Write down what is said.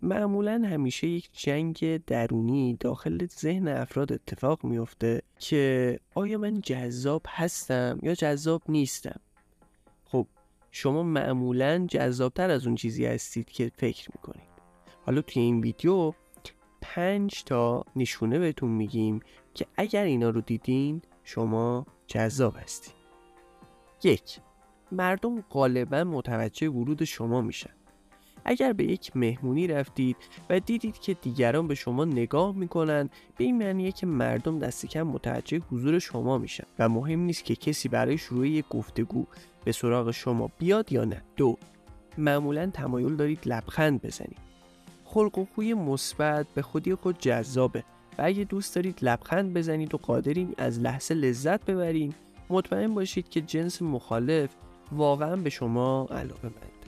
معمولا همیشه یک جنگ درونی داخل ذهن افراد اتفاق میفته که آیا من جذاب هستم یا جذاب نیستم. خب شما معمولا جذابتر از اون چیزی هستید که فکر میکنید. حالا توی این ویدیو 5 تا نشونه بهتون میگیم که اگر اینا رو دیدین شما جذاب هستید. 1. مردم غالبا متوجه ورود شما میشن. اگر به یک مهمونی رفتید و دیدید که دیگران به شما نگاه میکنن، به این معنیه که مردم دست کم متوجه حضور شما میشن و مهم نیست که کسی برای شروع یک گفتگو به سراغ شما بیاد یا نه. 2. معمولا تمایل دارید لبخند بزنید. خلق و خوی مثبت به خودی خود جذابه و اگه دوست دارید لبخند بزنید و قادرین از لحظه لذت ببرین، مطمئن باشید که جنس مخالف واقعا به شما علاقه مند.